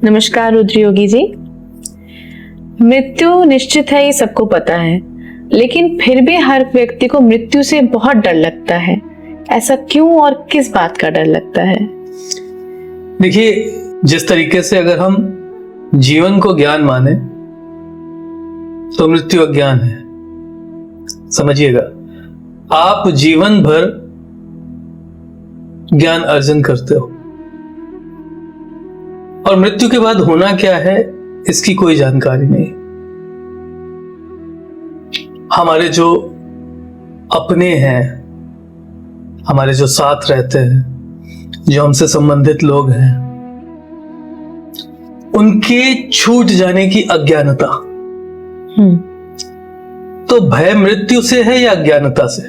नमस्कार रुद्र योगी जी। मृत्यु निश्चित है, ये सबको पता है, लेकिन फिर भी हर व्यक्ति को मृत्यु से बहुत डर लगता है। ऐसा क्यों और किस बात का डर लगता है? देखिए, जिस तरीके से अगर हम जीवन को ज्ञान माने तो मृत्यु अज्ञान है। समझिएगा, आप जीवन भर ज्ञान अर्जन करते हो और मृत्यु के बाद होना क्या है इसकी कोई जानकारी नहीं। हमारे जो अपने हैं, हमारे जो साथ रहते हैं, जो हमसे संबंधित लोग हैं, उनके छूट जाने की अज्ञानता। तो भय मृत्यु से है या अज्ञानता से?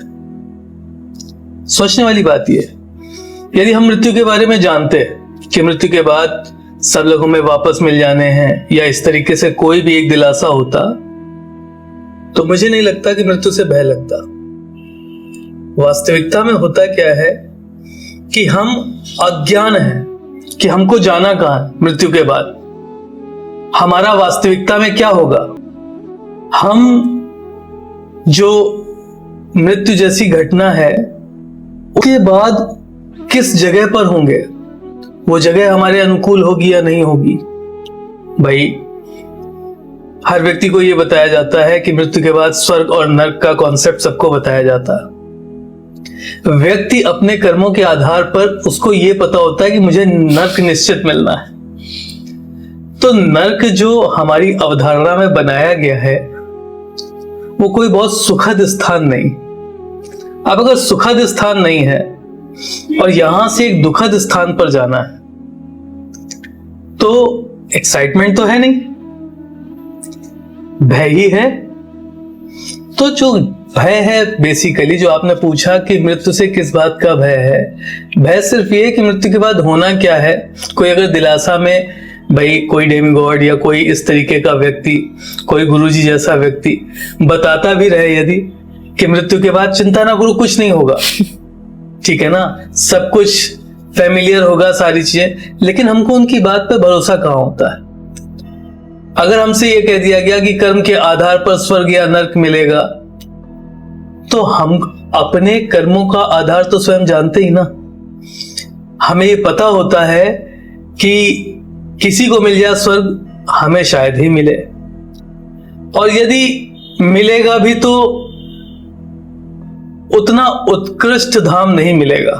सोचने वाली बात यह है। यदि हम मृत्यु के बारे में जानते कि मृत्यु के बाद सब लोग हमें वापस मिल जाने हैं या इस तरीके से कोई भी एक दिलासा होता, तो मुझे नहीं लगता कि मृत्यु से भय लगता। वास्तविकता में होता क्या है कि हम अज्ञान हैं कि हमको जाना कहां है मृत्यु के बाद, हमारा वास्तविकता में क्या होगा, हम जो मृत्यु जैसी घटना है उसके बाद किस जगह पर होंगे, वो जगह हमारे अनुकूल होगी या नहीं होगी। भाई, हर व्यक्ति को यह बताया जाता है कि मृत्यु के बाद स्वर्ग और नरक का कॉन्सेप्ट सबको बताया जाता है। व्यक्ति अपने कर्मों के आधार पर उसको यह पता होता है कि मुझे नरक निश्चित मिलना है। तो नरक जो हमारी अवधारणा में बनाया गया है वो कोई बहुत सुखद स्थान नहीं। अब अगर सुखद स्थान नहीं है और यहां से एक दुखद स्थान पर जाना है तो एक्साइटमेंट तो है नहीं, भय ही है। तो जो भय है बेसिकली, जो आपने पूछा कि मृत्यु से किस बात का भय है, भय सिर्फ ये कि मृत्यु के बाद होना क्या है। कोई अगर दिलासा में, भाई कोई डेमिगॉड या कोई इस तरीके का व्यक्ति, कोई गुरुजी जैसा व्यक्ति बताता भी रहे यदि कि मृत्यु के बाद चिंता ना करो, कुछ नहीं होगा, ठीक है ना, सब कुछ फैमिलियर होगा, सारी चीजें, लेकिन हमको उनकी बात पे भरोसा कहां होता है। अगर हमसे ये कह दिया गया कि कर्म के आधार पर स्वर्ग या नरक मिलेगा, तो हम अपने कर्मों का आधार तो स्वयं जानते ही ना। हमें ये पता होता है कि किसी को मिल जाए स्वर्ग, हमें शायद ही मिले, और यदि मिलेगा भी तो उतना उत्कृष्ट धाम नहीं मिलेगा।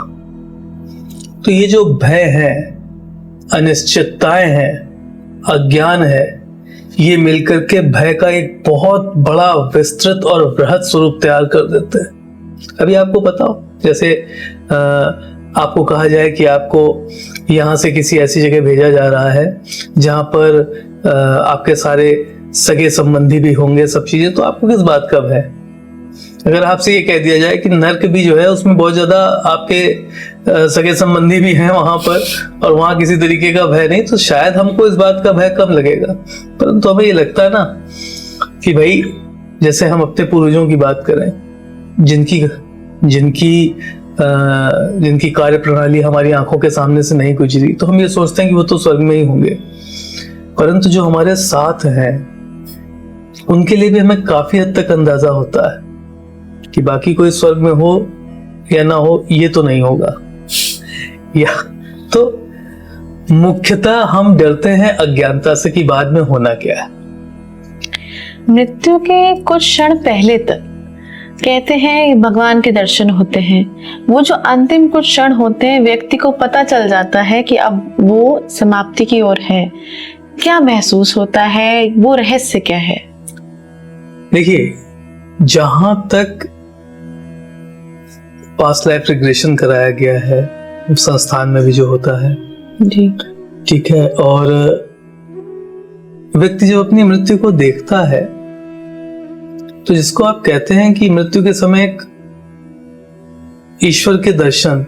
तो ये जो भय है, अनिश्चितताएं हैं, अज्ञान है, ये मिलकर के भय का एक बहुत बड़ा विस्तृत और बृहद स्वरूप तैयार कर देते हैं। अभी आपको पता हो, जैसे आपको कहा जाए कि आपको यहां से किसी ऐसी जगह भेजा जा रहा है जहां पर आपके सारे सगे संबंधी भी होंगे, सब चीजें, तो आपको किस बात का भय? अगर आपसे ये कह दिया जाए कि नर्क भी जो है उसमें बहुत ज्यादा आपके सगे संबंधी भी हैं वहां पर और वहां किसी तरीके का भय नहीं, तो शायद हमको इस बात का भय कम लगेगा। परंतु हमें ये लगता है ना कि भाई, जैसे हम अपने पूर्वजों की बात करें, जिनकी कार्य प्रणाली हमारी आंखों के सामने से नहीं गुजरी, तो हम ये सोचते हैं कि वो तो स्वर्ग में ही होंगे। परंतु जो हमारे साथ हैं उनके लिए भी हमें काफी हद तक अंदाजा होता है कि बाकी कोई स्वर्ग में हो या ना हो, ये तो नहीं होगा। या तो मुख्यतः हम डरते हैं अज्ञानता से कि बाद में होना क्या है। मृत्यु के कुछ क्षण पहले तक कहते हैं भगवान के दर्शन होते हैं। वो जो अंतिम कुछ क्षण होते हैं, व्यक्ति को पता चल जाता है कि अब वो समाप्ति की ओर है। क्या महसूस होता है, वो रहस्य क्या है? देखिए, जहां तक पास्ट लाइफ रिग्रेशन कराया गया है संस्थान में भी जो होता है जी, ठीक है, और व्यक्ति जब अपनी मृत्यु को देखता है तो जिसको आप कहते हैं कि मृत्यु के समय एक ईश्वर के दर्शन,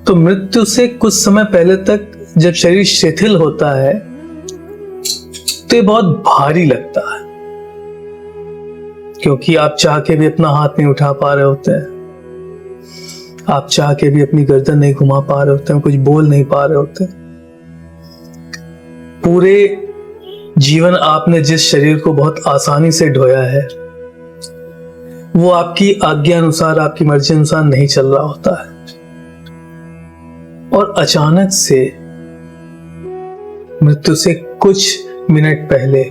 तो मृत्यु से कुछ समय पहले तक जब शरीर शिथिल होता है तो ये बहुत भारी लगता है, क्योंकि आप चाह के भी अपना हाथ नहीं उठा पा रहे होते हैं, आप चाह के भी अपनी गर्दन नहीं घुमा पा रहे होते हैं, कुछ बोल नहीं पा रहे होते। पूरे जीवन आपने जिस शरीर को बहुत आसानी से ढोया है, वो आपकी आज्ञा अनुसार, आपकी मर्जी अनुसार नहीं चल रहा होता है, और अचानक से मृत्यु से कुछ मिनट पहले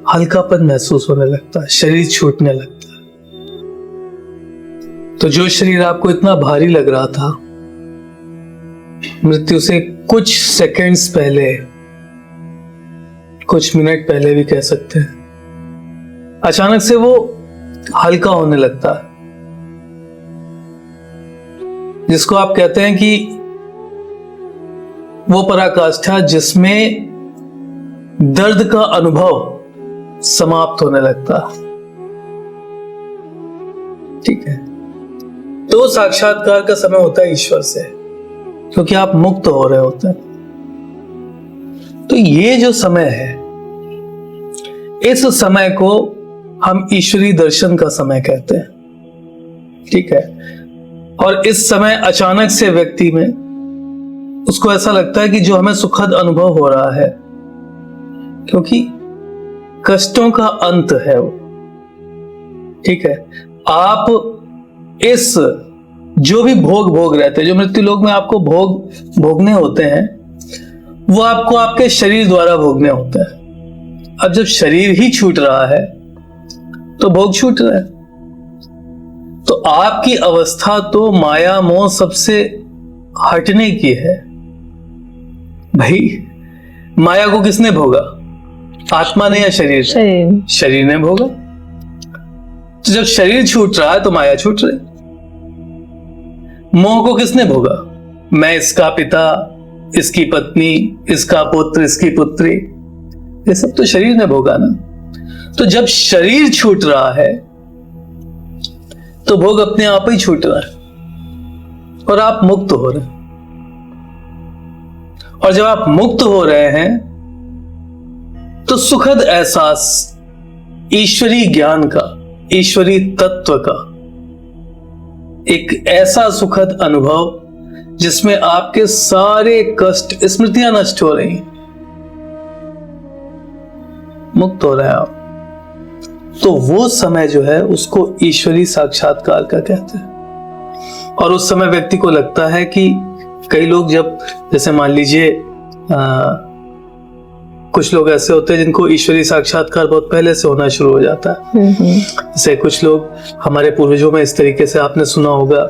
हल्कापन महसूस होने लगता है, शरीर छूटने लगता है। तो जो शरीर आपको इतना भारी लग रहा था, मृत्यु से कुछ सेकंड्स पहले, कुछ मिनट पहले भी कह सकते हैं, अचानक से वो हल्का होने लगता है, जिसको आप कहते हैं कि वो पराकाष्ठा जिसमें दर्द का अनुभव समाप्त होने लगता। ठीक है, तो साक्षात्कार का समय होता है ईश्वर से, क्योंकि आप मुक्त हो रहे होते हैं। तो ये जो समय है, इस समय को हम ईश्वरीय दर्शन का समय कहते हैं। ठीक है, और इस समय अचानक से व्यक्ति में उसको ऐसा लगता है कि जो हमें सुखद अनुभव हो रहा है, क्योंकि कष्टों का अंत है वो। ठीक है, आप इस जो भी भोग रहे थे, जो मृत्यु लोक में आपको भोगने होते हैं, वो आपको आपके शरीर द्वारा भोगने होते हैं। अब जब शरीर ही छूट रहा है तो भोग छूट रहा है। तो आपकी अवस्था तो माया मोह सबसे हटने की है। भाई, माया को किसने भोगा? आत्मा ने या शरीर? शरीर ने भोगा। तो जब शरीर छूट रहा है तो माया छूट रही। मोह को किसने भोगा? मैं इसका पिता, इसकी पत्नी, इसका पुत्र, इसकी पुत्री, ये सब तो शरीर ने भोगा ना। तो जब शरीर छूट रहा है तो भोग अपने आप ही छूट रहा है और आप मुक्त हो रहे हैं। और जब आप मुक्त हो रहे हैं तो सुखद एहसास ईश्वरीय ज्ञान का, ईश्वरीय तत्व का, एक ऐसा सुखद अनुभव जिसमें आपके सारे कष्ट, स्मृतियां नष्ट हो रही, मुक्त हो रहे हैं आप। तो वो समय जो है उसको ईश्वरीय साक्षात्कार का कहते हैं। और उस समय व्यक्ति को लगता है कि कई लोग जब, जैसे मान लीजिए कुछ लोग ऐसे होते हैं जिनको ईश्वरीय साक्षात्कार बहुत पहले से होना शुरू हो जाता है। जैसे कुछ लोग हमारे पूर्वजों में इस तरीके से आपने सुना होगा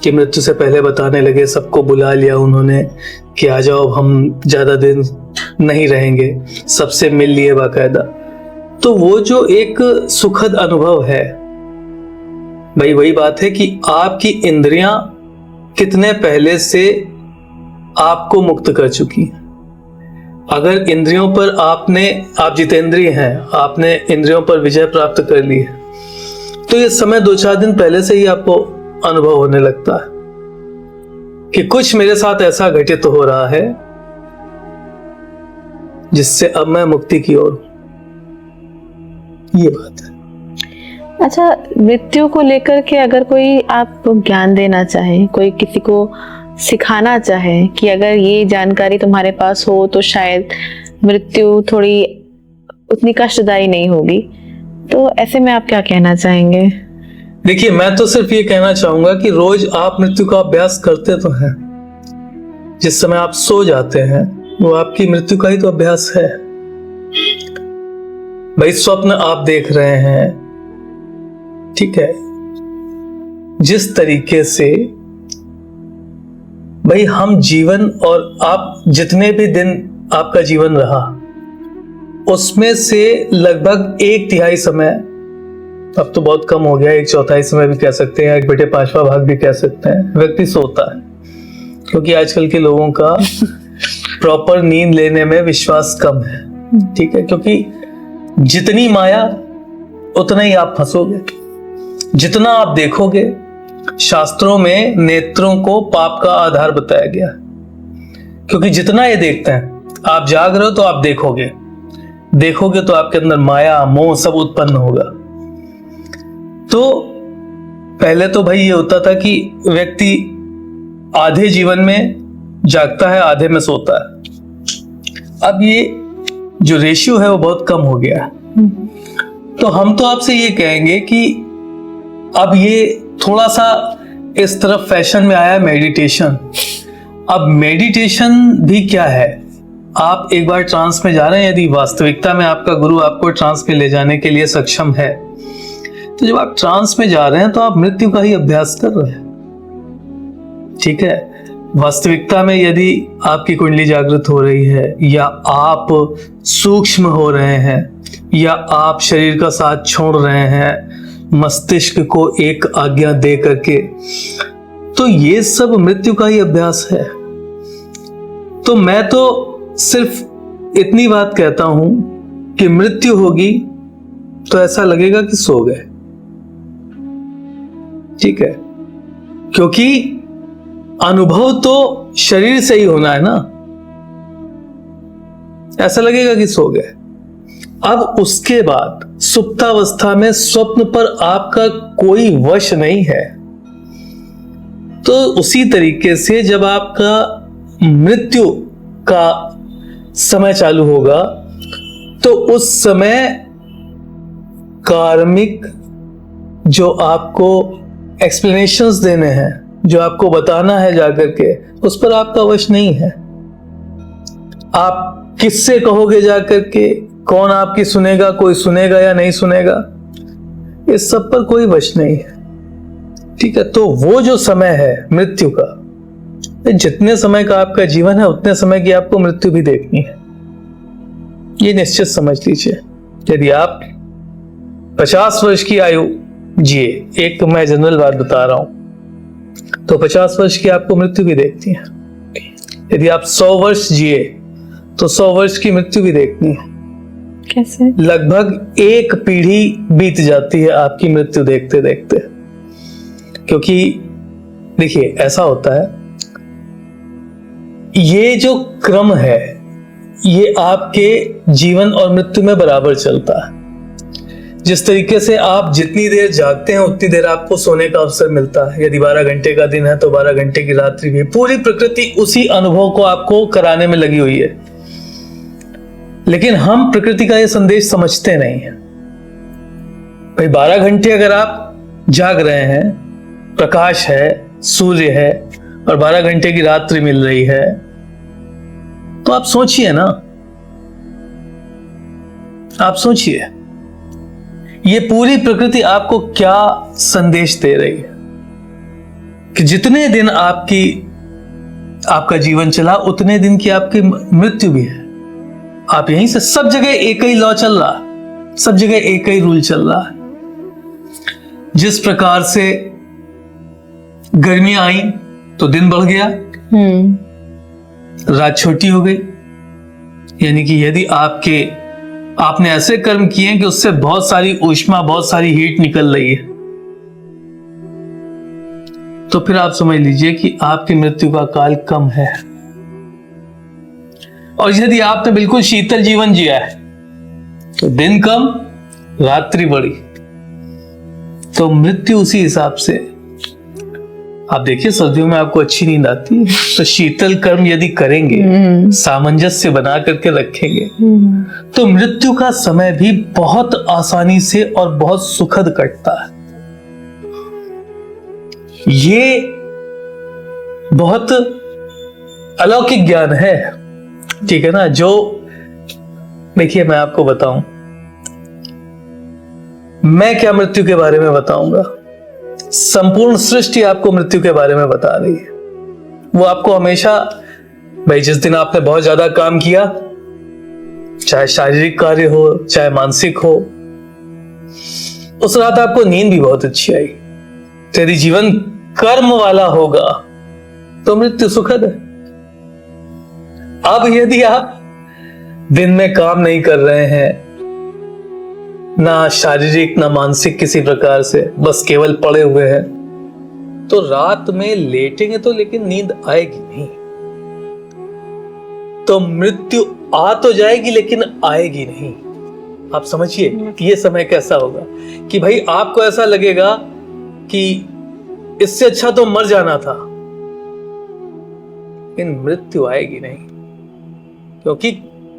कि मृत्यु से पहले बताने लगे, सबको बुला लिया उन्होंने कि आ जाओ, हम ज्यादा दिन नहीं रहेंगे, सबसे मिल लिए बाकायदा। तो वो जो एक सुखद अनुभव है, भाई वही बात है कि आपकी इंद्रियां कितने पहले से आपको मुक्त कर चुकी हैं। अगर इंद्रियों पर आप जितेंद्रिय हैं, आपने इंद्रियों पर विजय प्राप्त कर ली है, तो ये समय 2-4 दिन पहले से ही आपको अनुभव होने लगता है कि कुछ मेरे साथ ऐसा घटित हो रहा है जिससे अब मैं मुक्ति की ओर। ये बात है। अच्छा, मृत्यु को लेकर के अगर कोई आप ज्ञान देना चाहे, कोई किसी को सिखाना चाहे कि अगर ये जानकारी तुम्हारे पास हो तो शायद मृत्यु थोड़ी उतनी कष्टदायी नहीं होगी, तो ऐसे में आप क्या कहना चाहेंगे? देखिए, मैं तो सिर्फ ये कहना चाहूंगा कि रोज आप मृत्यु का अभ्यास करते तो हैं। जिस समय आप सो जाते हैं वो आपकी मृत्यु का ही तो अभ्यास है। भाई, स्वप्न आप देख रहे हैं, ठीक है, जिस तरीके से भाई हम जीवन, और आप जितने भी दिन आपका जीवन रहा उसमें से लगभग 1/3 समय, अब तो बहुत कम हो गया, 1/4 समय भी कह सकते हैं, 1/5वां भाग भी कह सकते हैं, व्यक्ति सोता है। क्योंकि आजकल के लोगों का प्रॉपर नींद लेने में विश्वास कम है। ठीक है, क्योंकि जितनी माया उतना ही आप फंसोगे। जितना आप देखोगे, शास्त्रों में नेत्रों को पाप का आधार बताया गया, क्योंकि जितना ये देखते हैं, आप जाग रहे हो तो आप देखोगे तो आपके अंदर माया मोह सब उत्पन्न होगा। तो पहले तो भाई ये होता था कि व्यक्ति आधे जीवन में जागता है, आधे में सोता है। अब ये जो रेशियो है वो बहुत कम हो गया है। तो हम तो आपसे ये कहेंगे कि अब ये थोड़ा सा इस तरफ फैशन में आया मेडिटेशन। अब मेडिटेशन भी क्या है, आप एक बार ट्रांस में जा रहे हैं, यदि वास्तविकता में आपका गुरु आपको ट्रांस में ले जाने के लिए सक्षम है, तो जब आप ट्रांस में जा रहे हैं तो आप मृत्यु का ही अभ्यास कर रहे हैं। ठीक है, वास्तविकता में यदि आपकी कुंडली जागृत हो रही है, या आप सूक्ष्म हो रहे हैं, या आप शरीर का साथ छोड़ रहे हैं मस्तिष्क को एक आज्ञा दे करके, तो ये सब मृत्यु का ही अभ्यास है। तो मैं तो सिर्फ इतनी बात कहता हूं कि मृत्यु होगी तो ऐसा लगेगा कि सो गए। ठीक है, क्योंकि अनुभव तो शरीर से ही होना है ना, ऐसा लगेगा कि सो गए। अब उसके बाद सुप्तावस्था में स्वप्न पर आपका कोई वश नहीं है। तो उसी तरीके से जब आपका मृत्यु का समय चालू होगा तो उस समय कार्मिक जो आपको एक्सप्लेनेशंस देने हैं, जो आपको बताना है जाकर के, उस पर आपका वश नहीं है। आप किससे कहोगे जाकर के, कौन आपकी सुनेगा, कोई सुनेगा या नहीं सुनेगा, इस सब पर कोई वश नहीं है। ठीक है, तो वो जो समय है मृत्यु का, जितने समय का आपका जीवन है उतने समय की आपको मृत्यु भी देखनी है, ये निश्चित समझ लीजिए। यदि आप 50 वर्ष की आयु जिए, एक मैं जनरल बात बता रहा हूं, तो 50 वर्ष की आपको मृत्यु भी देखती है। यदि आप 100 वर्ष जिए तो 100 वर्ष की मृत्यु भी देखनी है। कैसे? लगभग एक पीढ़ी बीत जाती है आपकी मृत्यु देखते देखते। क्योंकि देखिए ऐसा होता है, ये जो क्रम है ये आपके जीवन और मृत्यु में बराबर चलता है। जिस तरीके से आप जितनी देर जागते हैं उतनी देर आपको सोने का अवसर मिलता है। यदि 12 घंटे का दिन है तो 12 घंटे की रात्रि भी। पूरी प्रकृति उसी अनुभव को आपको कराने में लगी हुई है, लेकिन हम प्रकृति का यह संदेश समझते नहीं है। भाई 12 घंटे अगर आप जाग रहे हैं, प्रकाश है, सूर्य है, और 12 घंटे की रात्रि मिल रही है, तो आप सोचिए ना, आप सोचिए ये पूरी प्रकृति आपको क्या संदेश दे रही है कि जितने दिन आपका जीवन चला उतने दिन की आपकी मृत्यु भी है। आप यहीं से, सब जगह एक ही लॉ चल रहा, सब जगह एक ही रूल चल रहा है। जिस प्रकार से गर्मियां आई तो दिन बढ़ गया, रात छोटी हो गई। यानी कि यदि आपने ऐसे कर्म किए कि उससे बहुत सारी ऊष्मा, बहुत सारी हीट निकल रही है, तो फिर आप समझ लीजिए कि आपकी मृत्यु का काल कम है। और यदि आपने बिल्कुल शीतल जीवन जिया है तो दिन कम, रात्रि बड़ी, तो मृत्यु उसी हिसाब से। आप देखिए सर्दियों में आपको अच्छी नींद आती है, तो शीतल कर्म यदि करेंगे, सामंजस्य बना करके रखेंगे, तो मृत्यु का समय भी बहुत आसानी से और बहुत सुखद कटता है। ये बहुत अलौकिक ज्ञान है, ठीक है ना। जो देखिए मैं आपको बताऊं, मैं क्या मृत्यु के बारे में बताऊंगा, संपूर्ण सृष्टि आपको मृत्यु के बारे में बता रही है। वो आपको हमेशा, भाई जिस दिन आपने बहुत ज्यादा काम किया, चाहे शारीरिक कार्य हो चाहे मानसिक हो, उस रात आपको नींद भी बहुत अच्छी आई। तो यदि जीवन कर्म वाला होगा तो मृत्यु सुखद है। अब यदि आप दिन में काम नहीं कर रहे हैं, ना शारीरिक ना मानसिक किसी प्रकार से, बस केवल पड़े हुए हैं, तो रात में लेटेंगे तो लेकिन नींद आएगी नहीं। तो मृत्यु आ तो जाएगी लेकिन आएगी नहीं। आप समझिए ये समय कैसा होगा कि भाई आपको ऐसा लगेगा कि इससे अच्छा तो मर जाना था, लेकिन मृत्यु आएगी नहीं। क्योंकि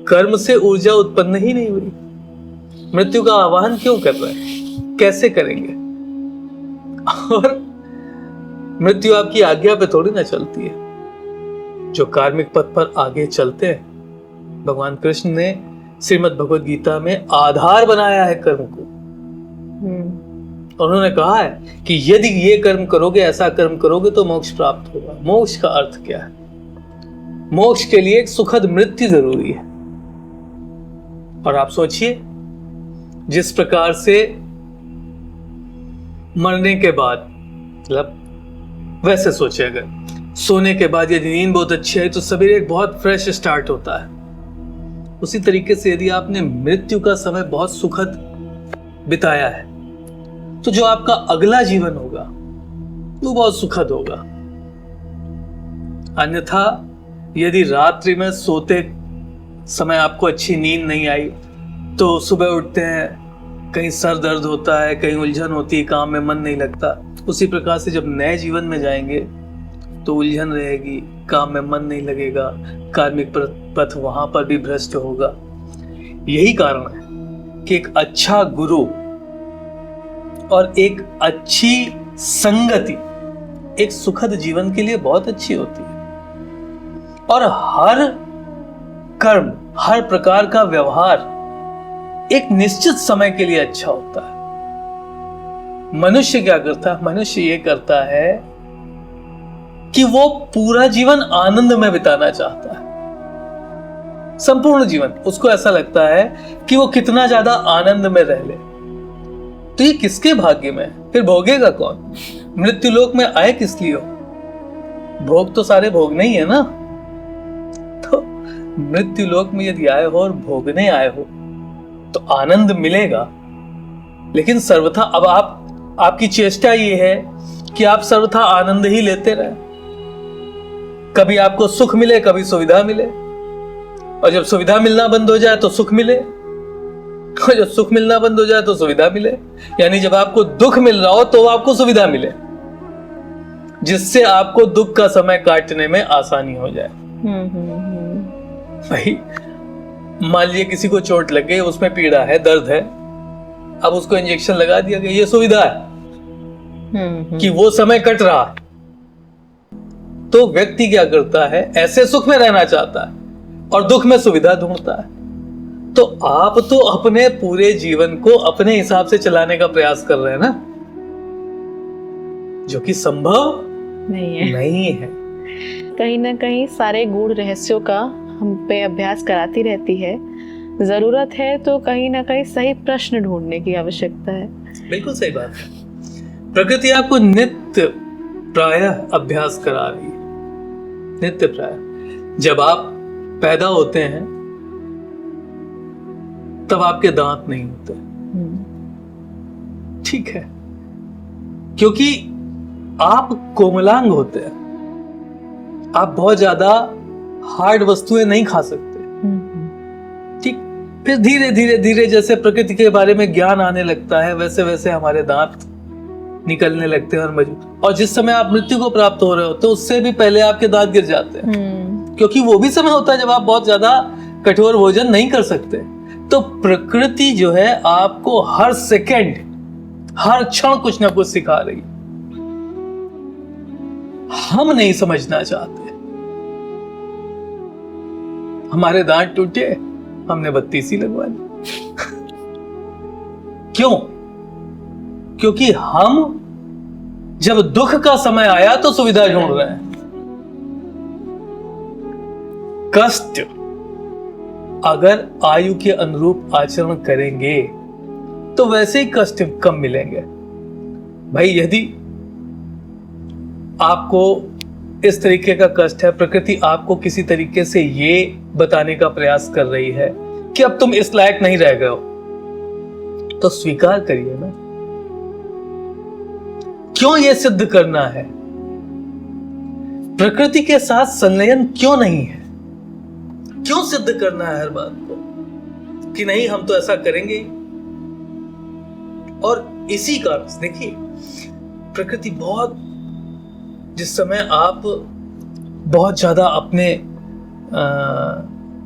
कर्म से ऊर्जा उत्पन्न ही नहीं हुई। मृत्यु का आवाहन क्यों कर रहे हैं, कैसे करेंगे? और मृत्यु आपकी आज्ञा पे थोड़ी ना चलती है। जो कार्मिक पथ पर आगे चलते हैं, भगवान कृष्ण ने श्रीमद् भगवद गीता में आधार बनाया है कर्म को। और उन्होंने कहा है कि यदि ये कर्म करोगे, ऐसा कर्म करोगे तो मोक्ष प्राप्त होगा। मोक्ष का अर्थ क्या है? मोक्ष के लिए एक सुखद मृत्यु जरूरी है। और आप सोचिए, जिस प्रकार से मरने के बाद, मतलब वैसे सोचिए, अगर सोने के बाद यदि नींद बहुत अच्छी है तो सवेरे एक बहुत फ्रेश स्टार्ट होता है। उसी तरीके से यदि आपने मृत्यु का समय बहुत सुखद बिताया है तो जो आपका अगला जीवन होगा वो बहुत सुखद होगा। अन्यथा यदि रात्रि में सोते समय आपको अच्छी नींद नहीं आई तो सुबह उठते हैं, कहीं सर दर्द होता है, कहीं उलझन होती है, काम में मन नहीं लगता। उसी प्रकार से जब नए जीवन में जाएंगे तो उलझन रहेगी, काम में मन नहीं लगेगा, कार्मिक पथ वहां पर भी भ्रष्ट होगा। यही कारण है कि एक अच्छा गुरु और एक अच्छी संगति एक सुखद जीवन के लिए बहुत अच्छी होती है। और हर कर्म, हर प्रकार का व्यवहार एक निश्चित समय के लिए अच्छा होता है। मनुष्य क्या करता है? मनुष्य ये करता है कि वो पूरा जीवन आनंद में बिताना चाहता है, संपूर्ण जीवन। उसको ऐसा लगता है कि वो कितना ज्यादा आनंद में रह ले। तो ये किसके भाग्य में? फिर भोगेगा कौन? मृत्यु लोक में आए किस लिए हो? भोग तो सारे भोगने ही है ना। तो मृत्यु लोक में यदि आए हो और भोगने आए हो तो आनंद मिलेगा, लेकिन सर्वथा अब आपकी चेष्टा ये है कि आप सर्वथा आनंद ही लेते रहे। कभी आपको सुख मिले, कभी सुविधा मिले, और जब सुविधा मिलना बंद हो जाए तो सुख मिले, और जब सुख मिलना बंद हो जाए तो सुविधा मिले। यानी जब आपको दुख मिल रहा हो तो आपको सुविधा मिले, जिससे आपको दुख का समय काटने में आसानी हो जाए। भाई मान लीजिए किसी को चोट लग गई, उसमें पीड़ा है, दर्द है, अब उसको इंजेक्शन लगा दिया गया, ये सुविधा है कि वो समय कट रहा है। तो व्यक्ति क्या करता है? ऐसे सुख में रहना चाहता है और दुख में सुविधा ढूंढता है। तो आप तो अपने पूरे जीवन को अपने हिसाब से चलाने का प्रयास कर रहे हैं ना, जो कि संभव नहीं है। कहीं ना कहीं सारे गूढ़ रहस्यों का हम पे अभ्यास कराती रहती है। जरूरत है तो कहीं ना कहीं सही प्रश्न ढूंढने की आवश्यकता है। बिल्कुल सही बात है। प्रकृति आपको नित्य प्रायः अभ्यास करा रही है, नित्य प्रायः। जब आप पैदा होते हैं तब आपके दांत नहीं होते, ठीक है, क्योंकि आप कोमलांग होते हैं, आप बहुत ज्यादा हार्ड वस्तुएं नहीं खा सकते, ठीक। फिर धीरे धीरे धीरे जैसे प्रकृति के बारे में ज्ञान आने लगता है, वैसे वैसे हमारे दांत निकलने लगते हैं और मजबूत। और जिस समय आप मृत्यु को प्राप्त हो रहे होते हैं उससे भी पहले आपके दांत गिर जाते हैं, क्योंकि वो भी समय होता है जब आप बहुत ज्यादा कठोर भोजन नहीं कर सकते। तो प्रकृति जो है आपको हर सेकंड, हर क्षण कुछ ना कुछ सिखा रही। हम नहीं समझना चाहते। हमारे दांत टूटे, हमने बत्तीसी लगवा ली। क्यों? क्योंकि हम जब दुख का समय आया तो सुविधा ढूंढ रहे हैं। कष्ट अगर आयु के अनुरूप आचरण करेंगे तो वैसे ही कष्ट कम मिलेंगे। भाई यदि आपको इस तरीके का कष्ट है, प्रकृति आपको किसी तरीके से ये बताने का प्रयास कर रही है कि अब तुम इस लायक नहीं रह गए हो, तो स्वीकार करिए ना। क्यों ये सिद्ध करना है? प्रकृति के साथ संलयन क्यों नहीं है? क्यों सिद्ध करना है हर बात को कि नहीं हम तो ऐसा करेंगे? और इसी कारण से देखिए, प्रकृति बहुत, जिस समय आप बहुत ज्यादा अपने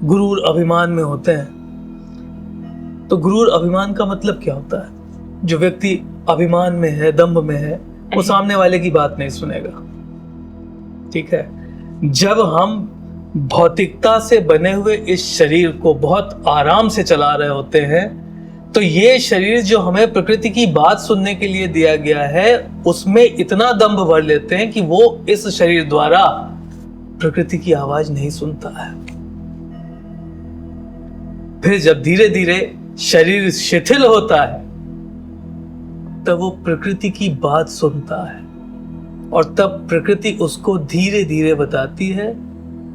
गुरूर अभिमान में होते हैं, तो गुरूर अभिमान का मतलब क्या होता है? जो व्यक्ति अभिमान में है, दंभ में है, वो सामने वाले की बात नहीं सुनेगा। ठीक है, जब हम भौतिकता से बने हुए इस शरीर को बहुत आराम से चला रहे होते हैं, तो ये शरीर जो हमें प्रकृति की बात सुनने के लिए दिया गया है, उसमें इतना दंभ भर लेते हैं कि वो इस शरीर द्वारा प्रकृति की आवाज नहीं सुनता है। फिर जब धीरे धीरे शरीर शिथिल होता है, तब वो प्रकृति की बात सुनता है, और तब प्रकृति उसको धीरे धीरे बताती है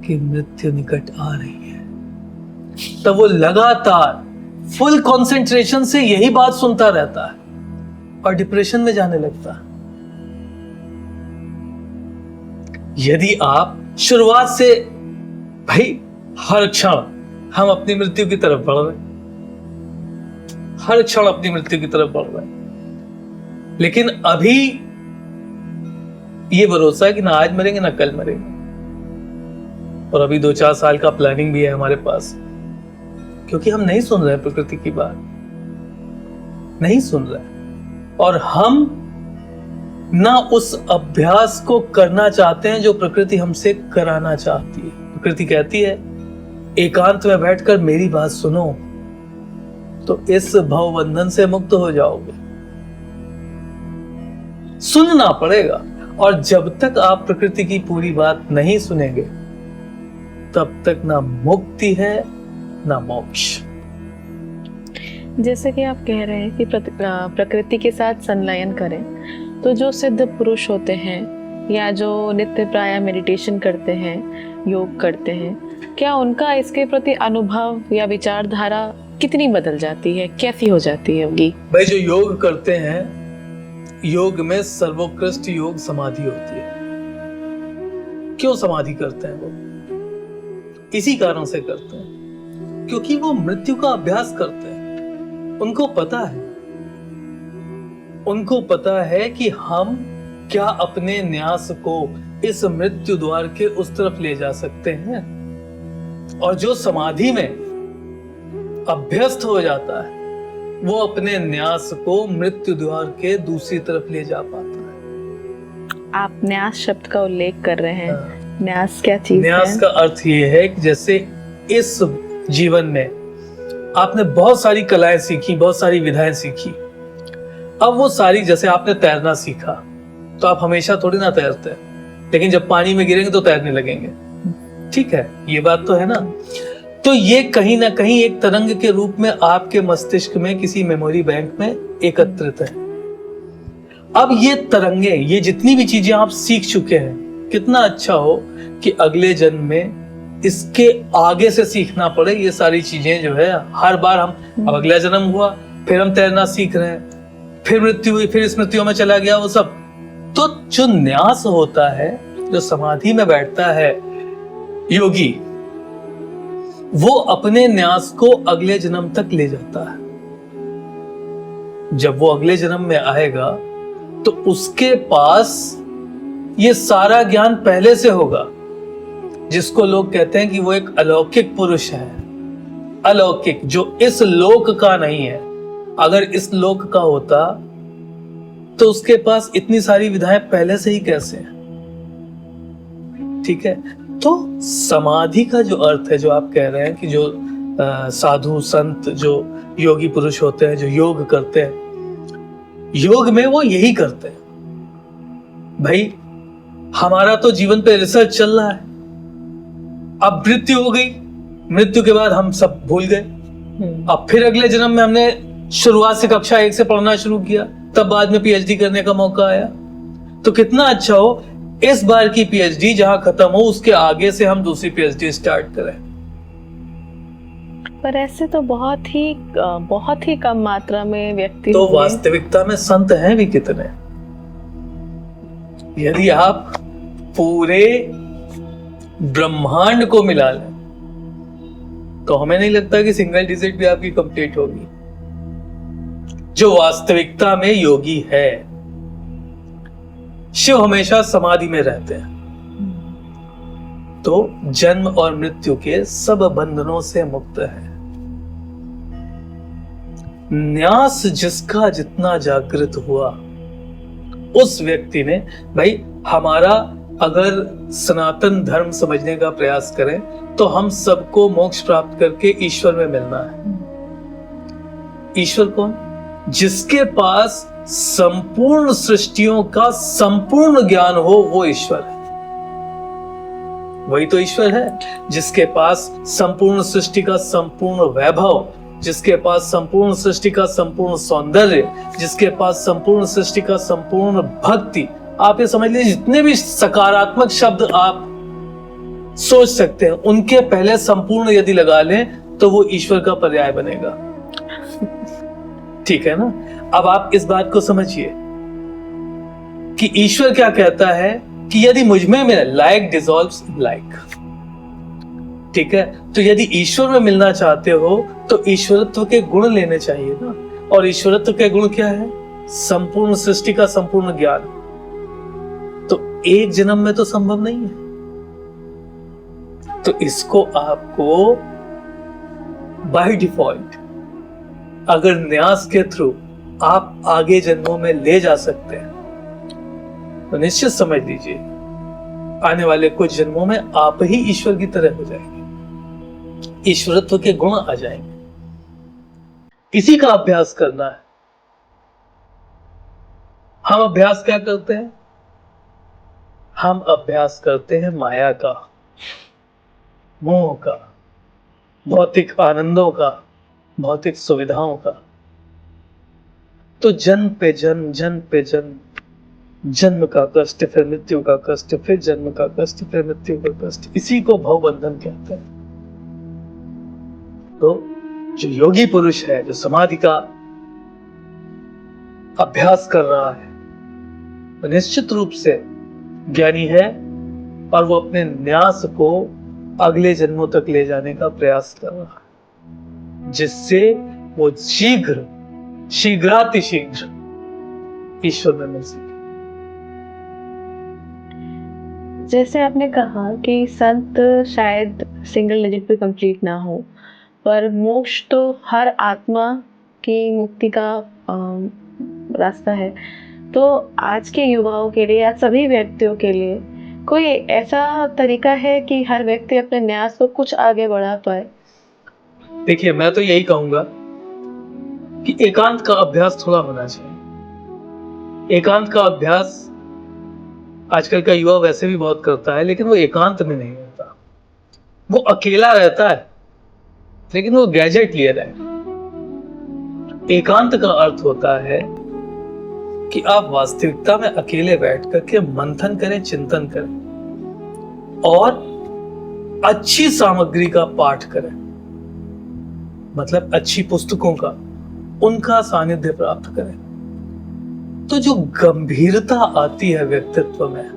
कि मृत्यु निकट आ रही है। तब वो लगातार फुल कंसंट्रेशन से यही बात सुनता रहता है और डिप्रेशन में जाने लगता है। यदि आप शुरुआत से भाई हर क्षण हम अपनी मृत्यु की तरफ बढ़ रहे, हर क्षण अपनी मृत्यु की तरफ बढ़ रहे, लेकिन अभी ये भरोसा है कि ना आज मरेंगे ना कल मरेंगे, और अभी 2-4 साल का प्लानिंग भी है हमारे पास, क्योंकि हम नहीं सुन रहे हैं प्रकृति की बात, नहीं सुन रहे, और हम ना उस अभ्यास को करना चाहते हैं जो प्रकृति हमसे कराना चाहती है। प्रकृति कहती है एकांत में बैठकर मेरी बात सुनो, तो इस भवबंधन से मुक्त हो जाओगे। सुनना पड़ेगा, और जब तक आप प्रकृति की पूरी बात नहीं सुनेंगे, तब तक ना मुक्ति है ना मोक्ष। जैसे कि आप कह रहे हैं कि प्रकृति के साथ संलयन करें, तो जो सिद्ध पुरुष होते हैं या जो नित्य प्राय मेडिटेशन करते हैं, योग करते हैं, क्या उनका इसके प्रति अनुभव या विचारधारा कितनी बदल जाती है, कैसी हो जाती है होगी? भाई जो योग करते हैं, योग में सर्वोत्कृष्ट योग समाधि होती है। क्यों समाधि करते हैं वो? इसी कारण से करते हैं क्योंकि वो मृत्यु का अभ्यास करते हैं। उनको पता है कि हम क्या अपने न्यास को इस मृत्यु द्वार के उस तरफ ले जा सकते हैं, और जो समाधि में अभ्यस्त हो जाता है, वो अपने न्यास को मृत्यु द्वार के दूसरी तरफ ले जा पाता है। आप न्यास शब्द का उल्लेख कर रहे हैं। न्यास क्या चीज है? न्यास का अर्थ ये है कि जैसे इस जीवन में आपने बहुत सारी कलाएं सीखी, बहुत सारी विधाएं सीखी, अब वो सारी, जैसे आपने तैरना सीखा, तो आप हमेशा थोड़ी ना तैरते हैं, लेकिन जब पानी में गिरेंगे तो तैरने लगेंगे। ठीक है, ये बात तो है ना। तो ये कहीं ना कहीं एक तरंग के रूप में आपके मस्तिष्क में किसी मेमोरी बैंक में एकत्रित है। अब ये तरंगे, ये जितनी भी चीजें आप सीख चुके हैं, कितना अच्छा हो कि अगले जन्म में इसके आगे से सीखना पड़े। ये सारी चीजें जो है हर बार हम, अब अगला जन्म हुआ, फिर हम तैरना सीख रहे हैं, फिर मृत्यु हुई, फिर इस मृत्यु में चला गया, वो सब। तो जो न्यास होता है, जो समाधि में बैठता है योगी, वो अपने न्यास को अगले जन्म तक ले जाता है। जब वो अगले जन्म में आएगा तो उसके पास ये सारा ज्ञान पहले से होगा, जिसको लोग कहते हैं कि वो एक अलौकिक पुरुष है। अलौकिक, जो इस लोक का नहीं है। अगर इस लोक का होता तो उसके पास इतनी सारी विधाएं पहले से ही कैसे हैं? ठीक है, तो समाधि का जो अर्थ है, जो आप कह रहे हैं कि जो साधु संत, जो योगी पुरुष होते हैं, जो योग करते हैं, योग में वो यही करते हैं। भाई हमारा तो जीवन पे रिसर्च चल रहा है, अब मृत्यु हो गई, मृत्यु के बाद हम सब भूल गए, अब फिर अगले जन्म में हमने शुरुआत से कक्षा 1 से पढ़ना शुरू किया, तब बाद में पीएचडी करने का मौका आया। तो कितना अच्छा हो इस बार की पीएचडी जहां खत्म हो, उसके आगे से हम दूसरी पीएचडी स्टार्ट करें। पर ऐसे तो बहुत ही कम मात्रा में व्यक्ति, तो वास्तविकता में संत हैं भी कितने? यदि आप पूरे ब्रह्मांड को मिला लें, तो हमें नहीं लगता कि सिंगल डिजिट भी आपकी कंप्लीट होगी। जो वास्तविकता में योगी है, शिव हमेशा समाधि में रहते हैं, तो जन्म और मृत्यु के सब बंधनों से मुक्त है। न्यास जिसका जितना जागृत हुआ, उस व्यक्ति ने, भाई हमारा अगर सनातन धर्म समझने का प्रयास करें तो हम सबको मोक्ष प्राप्त करके ईश्वर में मिलना है। ईश्वर कौन? जिसके पास संपूर्ण सृष्टियों का संपूर्ण ज्ञान हो, वो ईश्वर है। वही तो ईश्वर है, जिसके पास संपूर्ण सृष्टि का संपूर्ण वैभव, जिसके पास संपूर्ण सृष्टि का संपूर्ण सौंदर्य, जिसके पास संपूर्ण सृष्टि का संपूर्ण भक्ति। आप ये समझ लीजिए, जितने भी सकारात्मक शब्द आप सोच सकते हैं, उनके पहले संपूर्ण यदि लगा लें तो वो ईश्वर का पर्याय बनेगा। ठीक है ना? अब आप इस बात को समझिए कि ईश्वर क्या कहता है कि यदि मुझ में मिले, लाइक डिसॉल्व्स इन लाइक। ठीक है, तो यदि ईश्वर में मिलना चाहते हो तो ईश्वरत्व के गुण लेने चाहिए ना। और ईश्वरत्व के गुण क्या है? संपूर्ण सृष्टि का संपूर्ण ज्ञान। तो एक जन्म में तो संभव नहीं है, तो इसको आपको बाय डिफॉल्ट अगर न्यास के थ्रू आप आगे जन्मों में ले जा सकते हैं तो निश्चित समझ लीजिए आने वाले कुछ जन्मों में आप ही ईश्वर की तरह हो जाएंगे, ईश्वरत्व के गुण आ जाएंगे। इसी का अभ्यास करना है। हम अभ्यास क्या करते हैं? हम अभ्यास करते हैं माया का, मोह का, भौतिक आनंदों का, भौतिक सुविधाओं का। तो जन्म पे जन्म, जन्म पे जन्म, जन्म का कष्ट, फिर मृत्यु का कष्ट, फिर जन्म का कष्ट, फिर मृत्यु का कष्ट, इसी को भवबंधन कहते हैं। तो जो योगी पुरुष है, जो समाधि का अभ्यास कर रहा है, तो निश्चित रूप से ज्ञानी है और वो अपने न्यास को अगले जन्मों तक ले जाने का प्रयास कर रहा है, जिससे वो शीघ्रातिशीघ्र ईश्वर में मिल सके। जैसे आपने कहा कि संत शायद सिंगल डिजिट पे कंप्लीट ना हो, पर मोक्ष तो हर आत्मा की मुक्ति का रास्ता है। तो आज के युवाओं के लिए या सभी व्यक्तियों के लिए कोई ऐसा तरीका है कि हर व्यक्ति अपने न्यास को कुछ आगे बढ़ा पाए? देखिए, मैं तो यही कहूंगा कि एकांत का अभ्यास थोड़ा होना चाहिए। एकांत का अभ्यास आजकल का युवा वैसे भी बहुत करता है, लेकिन वो एकांत में नहीं रहता। वो अकेला रहता है, लेकिन वो गैजेट लिए रहता है। एकांत का अर्थ होता है कि आप वास्तविकता में अकेले बैठ करके मंथन करें, चिंतन करें और अच्छी सामग्री का पाठ करें, मतलब अच्छी पुस्तकों का, उनका सानिध्य प्राप्त करें। तो जो गंभीरता आती है व्यक्तित्व में,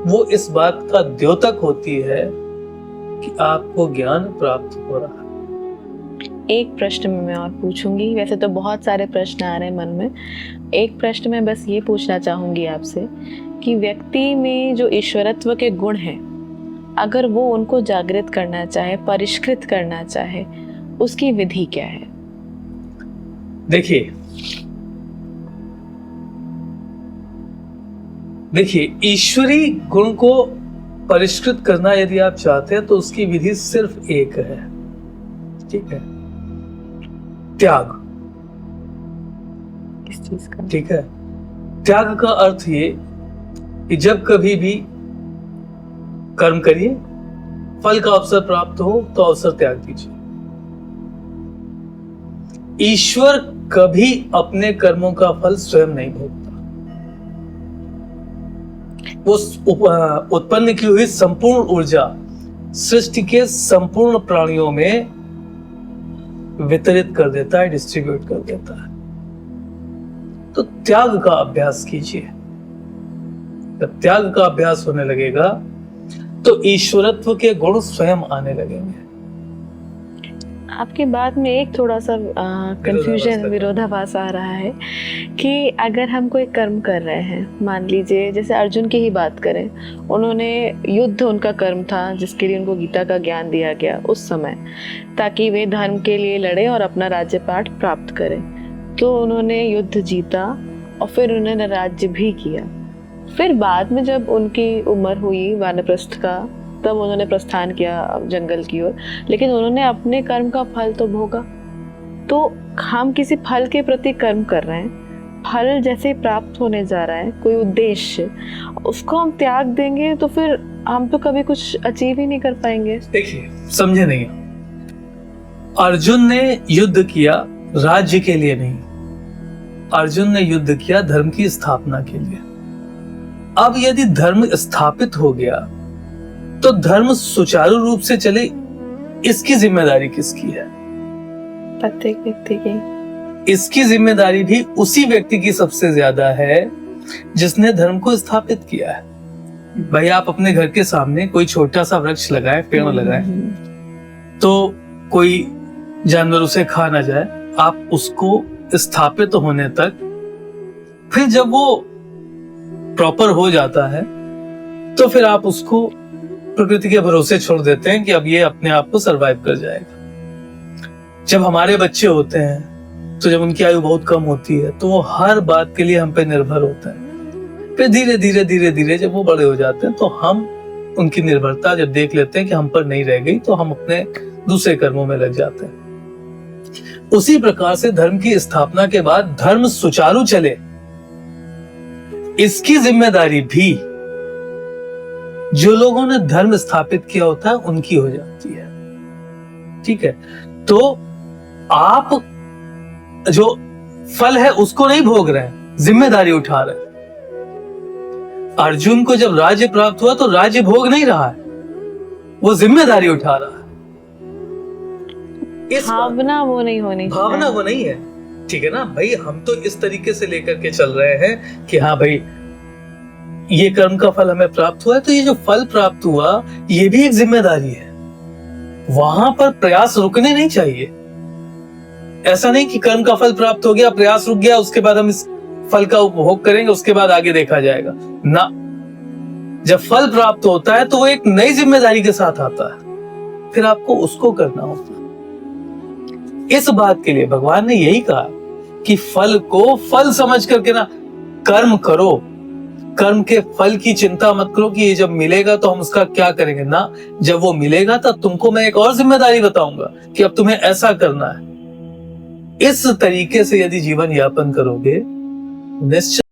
वो इस बात का द्योतक होती है कि आपको ज्ञान प्राप्त हो रहा है। एक प्रश्न मैं और पूछूंगी, वैसे तो बहुत सारे प्रश्न आ रहे हैं मन में। एक प्रश्न में बस ये पूछना चाहूंगी आपसे कि व्यक्ति में जो ईश्वरत्व के गुण हैं, अगर वो उनको जागृत करना चाहे, परिष्कृत करना चाहे, उसकी विधि क्या है? देखिए, ईश्वरी गुण को परिष्कृत करना यदि आप चाहते हैं तो उसकी विधि सिर्फ एक है। ठीक है? त्याग। किस चीज का? ठीक है, त्याग का अर्थ ये कि जब कभी भी कर्म करिए, फल का अवसर प्राप्त हो तो अवसर त्याग दीजिए। ईश्वर कभी अपने कर्मों का फल स्वयं नहीं भोगता। वो उत्पन्न की हुई संपूर्ण ऊर्जा सृष्टि के संपूर्ण प्राणियों में वितरित कर देता है, डिस्ट्रीब्यूट कर देता है। तो त्याग का अभ्यास कीजिए। जब त्याग का अभ्यास होने लगेगा तो ईश्वरत्व के गुण स्वयं आने लगेंगे। आपकी बात में एक थोड़ा सा कंफ्यूजन, विरोधाभास आ रहा है कि अगर हम कोई कर्म कर रहे हैं, मान लीजिए जैसे अर्जुन की ही बात करें, उन्होंने युद्ध उनका कर्म था जिसके लिए उनको गीता का ज्ञान दिया गया उस समय, ताकि वे धर्म के लिए लड़े और अपना राज्यपाठ प्राप्त करें। तो उन्होंने युद्ध जीता और फिर उन्होंने राज्य भी किया। फिर बाद में जब उनकी उम्र हुई वानप्रस्थ का, तब उन्होंने प्रस्थान किया जंगल की ओर, लेकिन उन्होंने अपने कर्म का फल तो भोगा। तो हम किसी फल के प्रति कर्म कर रहे हैं, फल जैसे प्राप्त होने जा रहा है, कोई उद्देश्य, उसको हम त्याग देंगे तो फिर हम तो कभी कुछ अचीव ही नहीं कर पाएंगे। देखिए, समझे नहीं, अर्जुन ने युद्ध किया राज्य के लिए नहीं, अर्जुन ने युद्ध किया धर्म की स्थापना के लिए। अब यदि धर्म स्थापित हो गया तो धर्म सुचारू रूप से चले, इसकी जिम्मेदारी किसकी है? प्रत्येक व्यक्ति की। इसकी जिम्मेदारी भी उसी व्यक्ति की सबसे ज्यादा है जिसने धर्म को स्थापित किया है। भाई, आप अपने घर के सामने कोई छोटा सा वृक्ष लगाए, पेड़ लगाए, तो कोई जानवर उसे खा ना जाए, आप उसको स्थापित होने तक, फिर जब वो प्रॉपर हो जाता है तो फिर आप उसको प्रकृति के भरोसे छोड़ देते हैं कि अब ये अपने आप को सरवाइव कर जाएगा। जब हमारे बच्चे होते हैं तो जब उनकी आयु बहुत कम होती है तो वो हर बात के लिए हम पे निर्भर होते हैं। फिर धीरे धीरे धीरे धीरे जब वो बड़े हो जाते हैं तो हम उनकी निर्भरता जब देख लेते हैं कि हम पर नहीं रह गई, तो हम अपने दूसरे कर्मों में लग जाते हैं। उसी प्रकार से धर्म की स्थापना के बाद धर्म सुचारू चले, इसकी जिम्मेदारी भी जो लोगों ने धर्म स्थापित किया होता है उनकी हो जाती है। ठीक है, तो आप जो फल है उसको नहीं भोग रहे हैं, जिम्मेदारी उठा रहे हैं। अर्जुन को जब राज्य प्राप्त हुआ तो राज्य भोग नहीं रहा है, वो जिम्मेदारी उठा रहा है। इस भावना वो नहीं होनी, भावना वो नहीं है। ठीक है ना भाई, हम तो इस तरीके से लेकर के चल रहे हैं कि हाँ भाई, ये कर्म का फल हमें प्राप्त हुआ है, तो ये जो फल प्राप्त हुआ ये भी एक जिम्मेदारी है। वहां पर प्रयास रुकने नहीं चाहिए। ऐसा नहीं कि कर्म का फल प्राप्त हो गया, प्रयास रुक गया, उसके बाद हम इस फल का उपभोग करेंगे, उसके बाद आगे देखा जाएगा ना। जब फल प्राप्त होता है तो वो एक नई जिम्मेदारी के साथ आता है, फिर आपको उसको करना होता है। इस बात के लिए भगवान ने यही कहा कि फल को फल समझ करके ना कर्म करो, कर्म के फल की चिंता मत करो कि ये जब मिलेगा तो हम उसका क्या करेंगे ना। जब वो मिलेगा तब तुमको मैं एक और जिम्मेदारी बताऊंगा कि अब तुम्हें ऐसा करना है। इस तरीके से यदि जीवन यापन करोगे, निश्चित